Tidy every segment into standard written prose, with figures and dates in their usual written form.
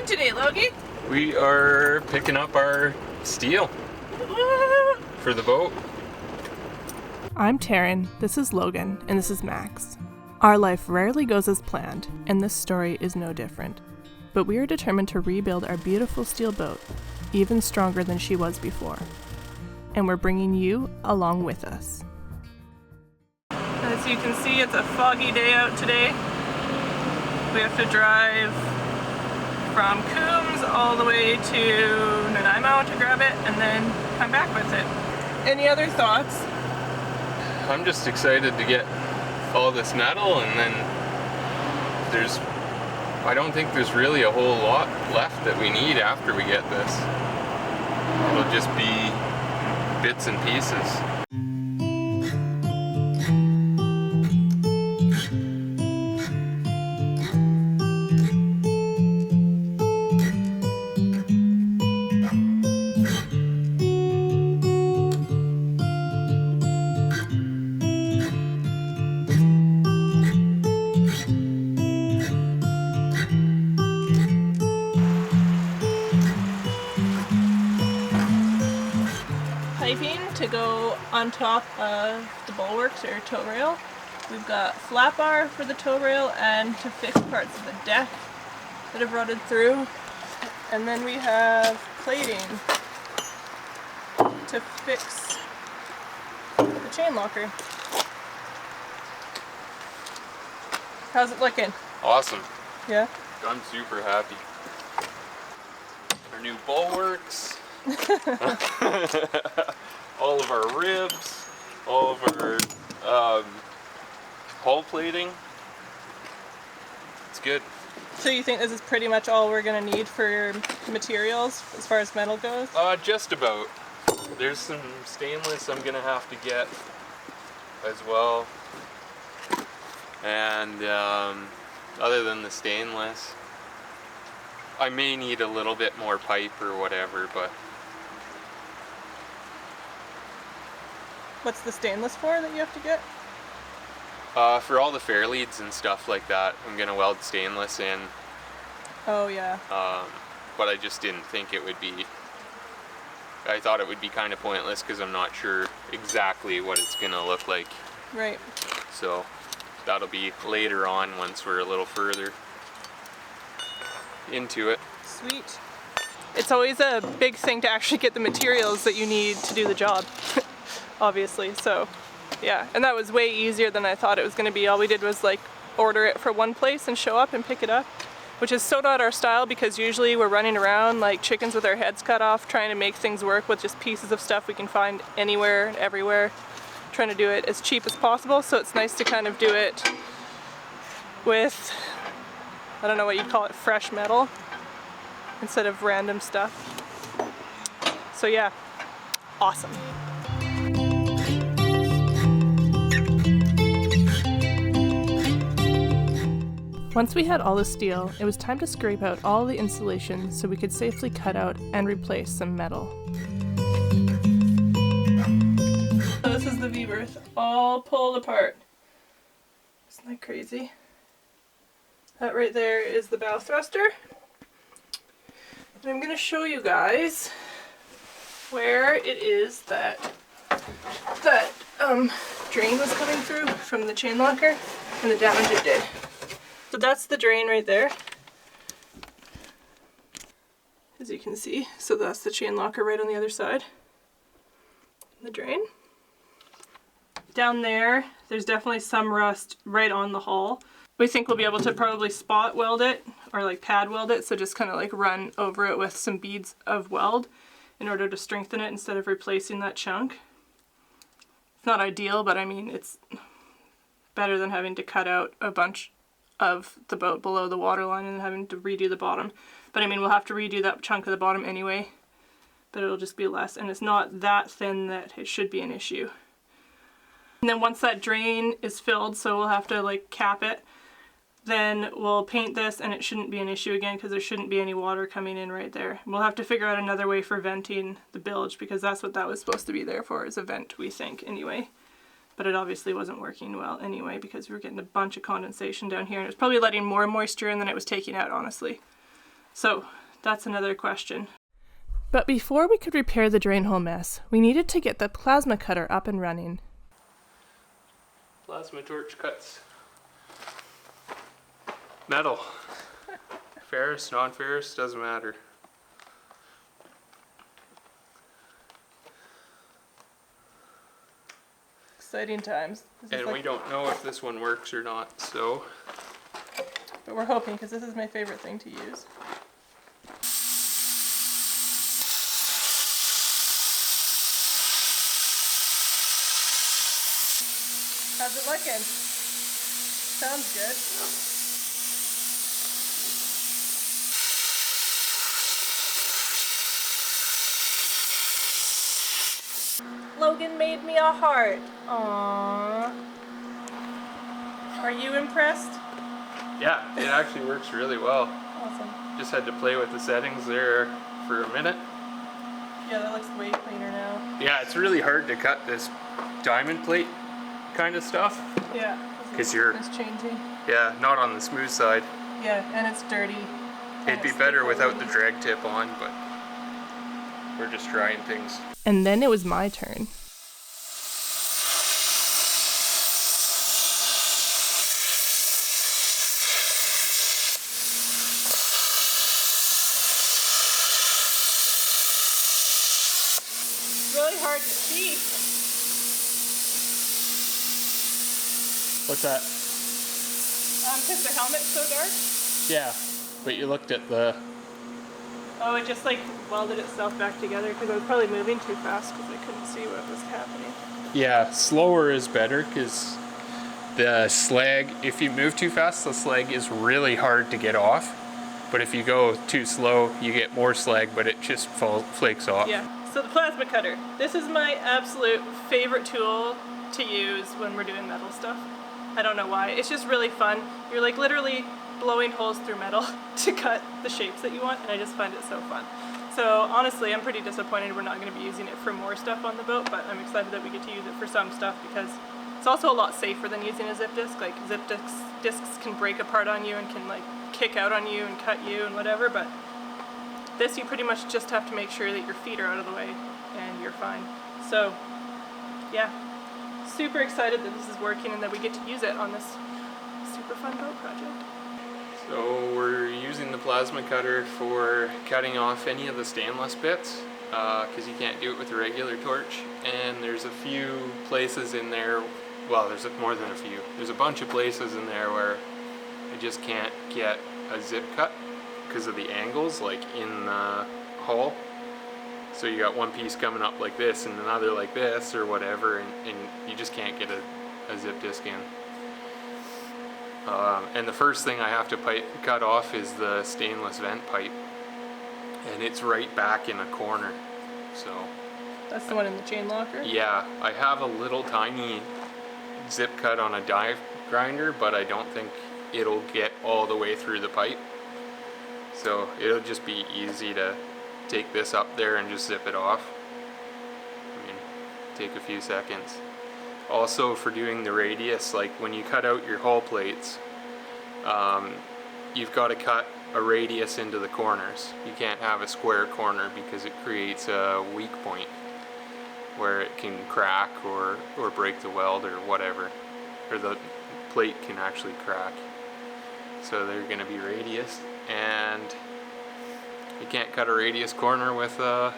doing today, Logie? We are picking up our steel for the boat. I'm Taryn, this is Logan, and this is Max. Our life rarely goes as planned, and this story is no different. But we are determined to rebuild our beautiful steel boat, even stronger than she was before. And we're bringing you along with us. As you can see, it's a foggy day out today. We have to drive from Coombs all the way to Nanaimo to grab it and then come back with it. Any other thoughts? I'm just excited to get all this metal, and then I don't think there's really a whole lot left that we need after we get this. It'll just be bits and pieces. Piping to go on top of the bulwarks or tow rail. We've got flat bar for the tow rail and to fix parts of the deck that have rotted through. And then we have plating to fix the chain locker. How's it looking? Awesome. Yeah? I'm super happy. Our new bulwarks. All of our ribs, all of our hull plating. It's good. So you think this is pretty much all we're going to need for materials as far as metal goes? Just about. There's some stainless I'm going to have to get as well. And other than the stainless, I may need a little bit more pipe or whatever, but what's the stainless for that you have to get? for all the fair leads and stuff like that, I'm gonna weld stainless in. Oh yeah. But I just didn't think it would be. I thought it would be kind of pointless because I'm not sure exactly what it's gonna look like. Right. So that'll be later on once we're a little further into it. Sweet. It's always a big thing to actually get the materials that you need to do the job. Obviously, so yeah, and that was way easier than I thought it was going to be. All we did was like order it for one place and show up and pick it up, which is so not our style because usually we're running around like chickens with our heads cut off trying to make things work with just pieces of stuff we can find anywhere and everywhere, trying to do it as cheap as possible. So it's nice to kind of do it with, I don't know what you'd call it, fresh metal instead of random stuff. So yeah, awesome. Once we had all the steel, it was time to scrape out all the insulation so we could safely cut out and replace some metal. So this is the V-berth, all pulled apart. Isn't that crazy? That right there is the bow thruster. And I'm going to show you guys where it is that drain was coming through from the chain locker and the damage it did. So that's the drain right there, as you can see. So that's the chain locker right on the other side. The drain. Down there, there's definitely some rust right on the hull. We think we'll be able to probably spot weld it or like pad weld it, so just kind of like run over it with some beads of weld in order to strengthen it instead of replacing that chunk. It's not ideal, but I mean it's better than having to cut out a bunch of the boat below the waterline and having to redo the bottom. But I mean, we'll have to redo that chunk of the bottom anyway, but it'll just be less, and it's not that thin that it should be an issue. And then once that drain is filled, so we'll have to like cap it, then we'll paint this and it shouldn't be an issue again because there shouldn't be any water coming in right there. We'll have to figure out another way for venting the bilge because that's what that was supposed to be there for, is a vent, we think, anyway. But it obviously wasn't working well anyway because we were getting a bunch of condensation down here and it was probably letting more moisture in than it was taking out, honestly. So that's another question. But before we could repair the drain hole mess, we needed to get the plasma cutter up and running. Plasma torch cuts metal. Ferrous, non-ferrous, doesn't matter. Exciting times. And we don't know if this one works or not, so. But we're hoping, because this is my favorite thing to use. How's it looking? Sounds good. Logan made me a heart. Aww. Are you impressed? Yeah, it actually works really well. Awesome. Just had to play with the settings there for a minute. Yeah, that looks way cleaner now. Yeah, it's really hard to cut this diamond plate kind of stuff. Yeah. Because it's changing. Yeah, not on the smooth side. Yeah, and it's dirty. It'd be better without the drag tip on, but we're just trying things. And then it was my turn. Really hard to see. What's that? Because the helmet's so dark. Yeah, but you looked at the... Oh, it just like welded itself back together because I was probably moving too fast because I couldn't see what was happening. Yeah, slower is better because the slag, if you move too fast, the slag is really hard to get off. But if you go too slow, you get more slag, but it just flakes off. Yeah, so the plasma cutter. This is my absolute favorite tool to use when we're doing metal stuff. I don't know why. It's just really fun. You're like literally blowing holes through metal to cut the shapes that you want, and I just find it so fun. So honestly, I'm pretty disappointed we're not going to be using it for more stuff on the boat, but I'm excited that we get to use it for some stuff because it's also a lot safer than using a zip disc. Like zip discs can break apart on you and can like kick out on you and cut you and whatever, but this you pretty much just have to make sure that your feet are out of the way and you're fine. So yeah, super excited that this is working and that we get to use it on this super fun boat project. So we're using the plasma cutter for cutting off any of the stainless bits because you can't do it with a regular torch, and there's a few places in there, well there's more than a few, there's a bunch of places in there where I just can't get a zip cut because of the angles like in the hull. So you got one piece coming up like this and another like this or whatever, and you just can't get a zip disc in. And the first thing I have to cut off is the stainless vent pipe, and it's right back in a corner. So that's the one in the chain locker? Yeah, I have a little tiny zip cut on a die grinder, but I don't think it'll get all the way through the pipe. So it'll just be easy to take this up there and just zip it off. I mean, take a few seconds. Also for doing the radius, like when you cut out your hull plates, you've got to cut a radius into the corners. You can't have a square corner because it creates a weak point where it can crack or break the weld or whatever, or the plate can actually crack. So they're going to be radius, and you can't cut a radius corner with a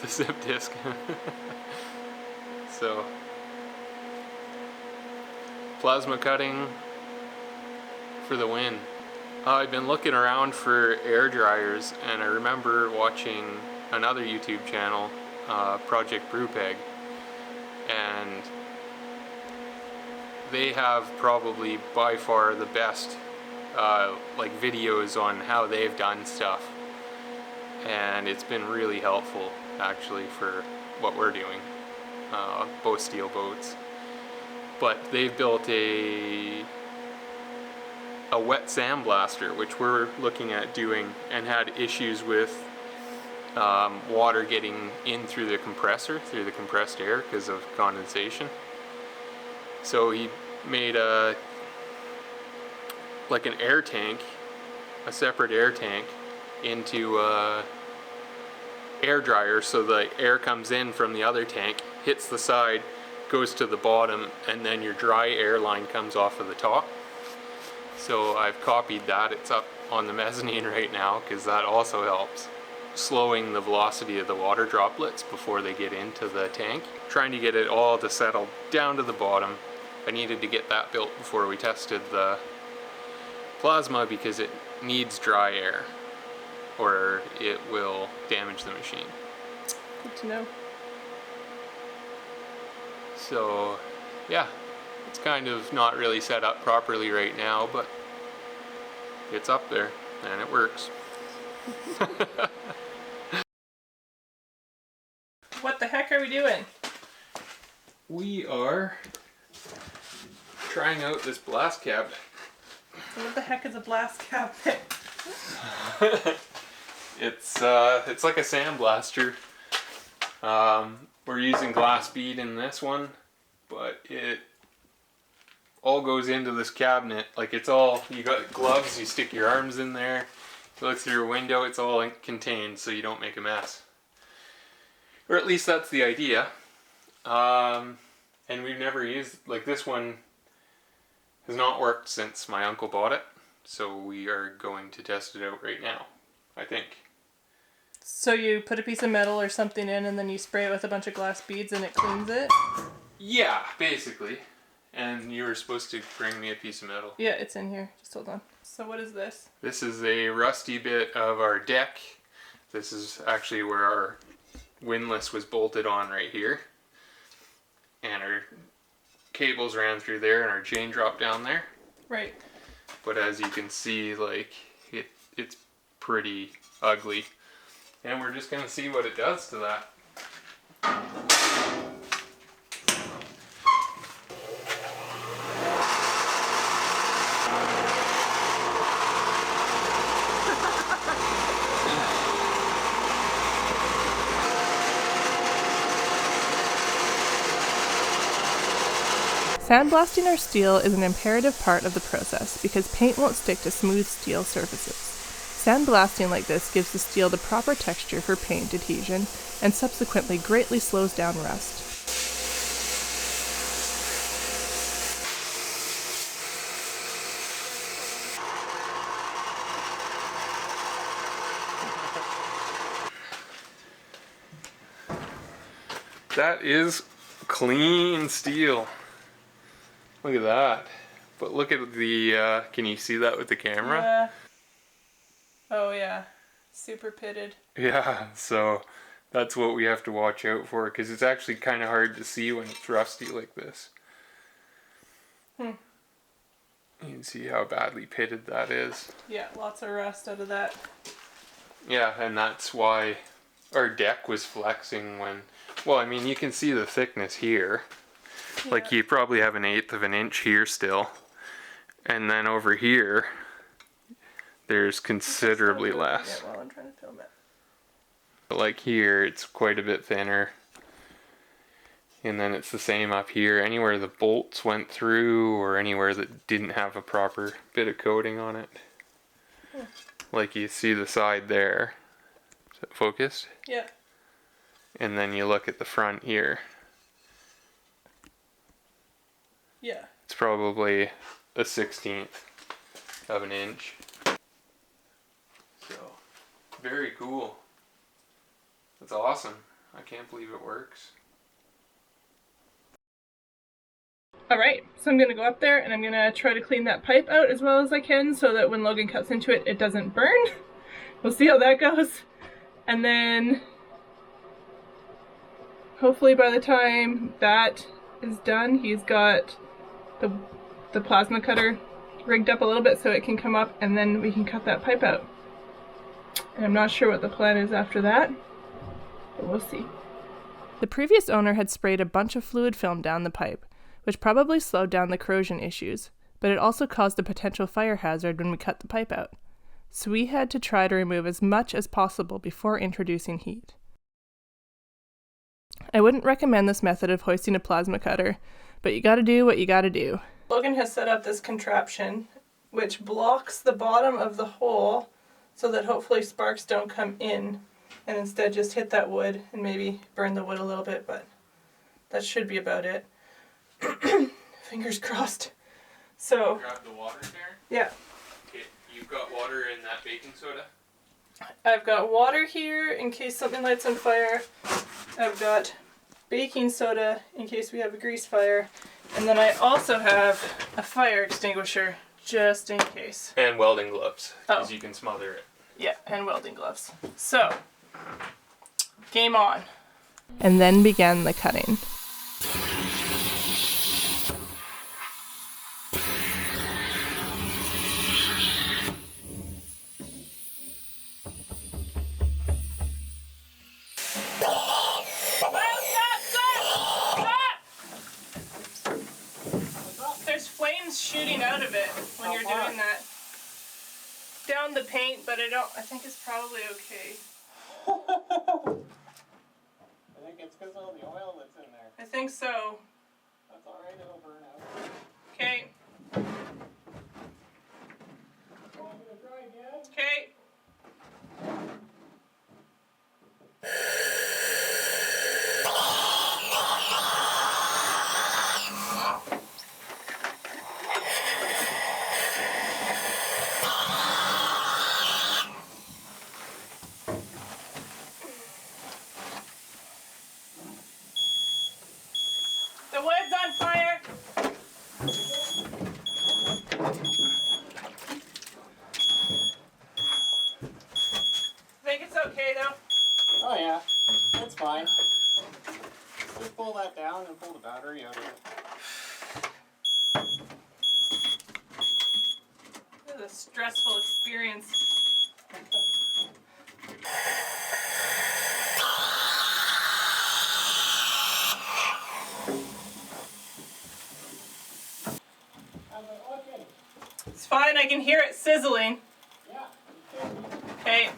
zip disc. So plasma cutting for the win. I've been looking around for air dryers, and I remember watching another YouTube channel, Project Brewpeg, and they have probably by far the best like videos on how they've done stuff, and it's been really helpful actually for what we're doing, both steel boats. But they've built a wet sandblaster, which we're looking at doing, and had issues with water getting in through the compressor, through the compressed air because of condensation. So he made like an air tank, a separate air tank, into air dryer, so the air comes in from the other tank, hits the side, goes to the bottom, and then your dry air line comes off of the top. So I've copied that. It's up on the mezzanine right now because that also helps slowing the velocity of the water droplets before they get into the tank. Trying to get it all to settle down to the bottom. I needed to get that built before we tested the plasma because it needs dry air or it will damage the machine. Good to know. So yeah, it's kind of not really set up properly right now, but it's up there and it works. What the heck are we doing? We are trying out this blast cabinet. What the heck is a blast cabinet? It's like a sandblaster. We're using glass bead in this one, but it all goes into this cabinet. Like it's all, you got gloves, you stick your arms in there, you look through a window, it's all contained so you don't make a mess. Or at least that's the idea. And we've never used, like this one has not worked since my uncle bought it. So we are going to test it out right now, I think. So you put a piece of metal or something in and then you spray it with a bunch of glass beads and it cleans it? Yeah, basically. And you were supposed to bring me a piece of metal. Yeah, it's in here. Just hold on. So what is this? This is a rusty bit of our deck. This is actually where our windlass was bolted on right here. And our cables ran through there and our chain dropped down there. Right. But as you can see, like, it's pretty ugly. And we're just going to see what it does to that. Sandblasting our steel is an imperative part of the process because paint won't stick to smooth steel surfaces. Sandblasting like this gives the steel the proper texture for paint adhesion and subsequently greatly slows down rust. That is clean steel. Look at that. But look at the, can you see that with the camera? Yeah. Oh yeah. Super pitted. Yeah, so that's what we have to watch out for because it's actually kind of hard to see when it's rusty like this. You can see how badly pitted that is. Yeah, lots of rust out of that. Yeah, and that's why our deck was flexing when, well, I mean, you can see the thickness here. Yeah. Like you probably have 1/8 of an inch here still. And then over here, there's considerably less. While I'm trying to film it. But like here, it's quite a bit thinner. And then it's the same up here. Anywhere the bolts went through or anywhere that didn't have a proper bit of coating on it. Like you see the side there. Is it focused? Yeah. And then you look at the front here. Yeah. It's probably a 1/16 of an inch. So, very cool. That's awesome. I can't believe it works. Alright, so I'm going to go up there and I'm going to try to clean that pipe out as well as I can so that when Logan cuts into it, it doesn't burn. We'll see how that goes. And then hopefully by the time that is done, he's got the plasma cutter rigged up a little bit so it can come up and then we can cut that pipe out. And I'm not sure what the plan is after that, but we'll see. The previous owner had sprayed a bunch of fluid film down the pipe, which probably slowed down the corrosion issues, but it also caused a potential fire hazard when we cut the pipe out. So we had to try to remove as much as possible before introducing heat. I wouldn't recommend this method of hoisting a plasma cutter, but you gotta do what you gotta do. Logan has set up this contraption which blocks the bottom of the hole so that hopefully sparks don't come in and instead just hit that wood and maybe burn the wood a little bit, but that should be about it. Fingers crossed. So, Grab the water there. yeah. Okay, you've got water in that baking soda? I've got water here in case something lights on fire. I've got baking soda in case we have a grease fire. And then I also have a fire extinguisher just in case. And welding gloves, because Oh. you can smother it. Yeah, and welding gloves. So, game on. And then began the cutting. There's flames shooting out of it when you're doing that. Down the paint, but I think it's probably okay. I think it's because of all the oil that's in there. I think so. That's alright, it'll burn out. Okay. Want me to try again? Okay. The wood's on fire. Think it's okay though? Oh yeah, that's fine. Just pull that down and pull the battery out of it. This is a stressful experience. Okay. It's fine, I can hear it sizzling. Yeah. Okay.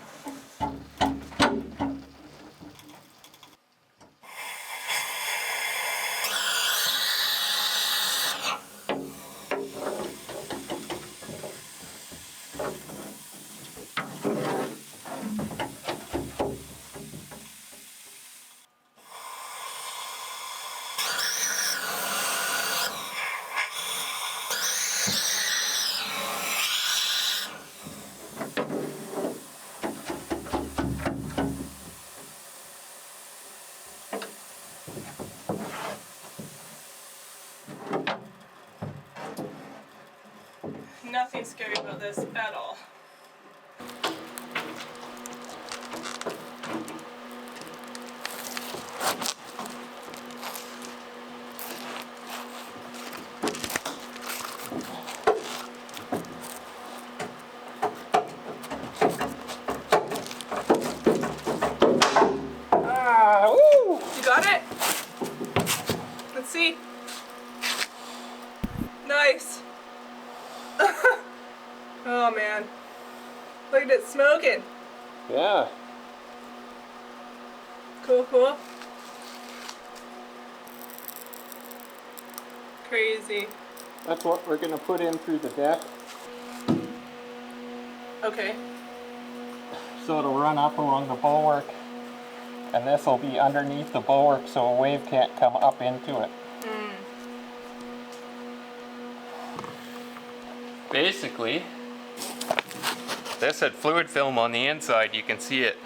Nothing scary about this at all. Ah, woo! You got it? Let's see. Nice. Oh man. Look at it smoking. Yeah. Cool, cool. Crazy. That's what we're gonna put in through the deck, Okay. so it'll run up along the bulwark. And this will be underneath the bulwark so a wave can't come up into it. Basically, this had fluid film on the inside. You can see it,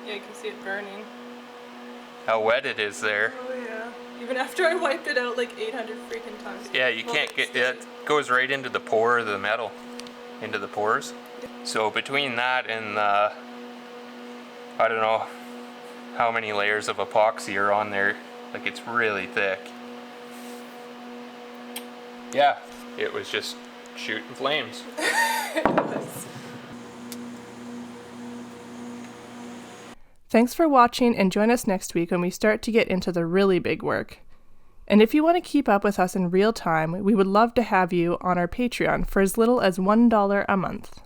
Yeah, you can see it burning. how wet it is there. Oh yeah. Even after I wiped it out like 800 freaking times. Yeah, you Well, can't get it's it. Goes right into the pore of the metal, into the pores. So between that and I don't know how many layers of epoxy are on there. Like, it's really thick. Yeah, it was just shooting flames. It was. Thanks for watching, and join us next week when we start to get into the really big work. And if you want to keep up with us in real time, we would love to have you on our Patreon for as little as $1 a month.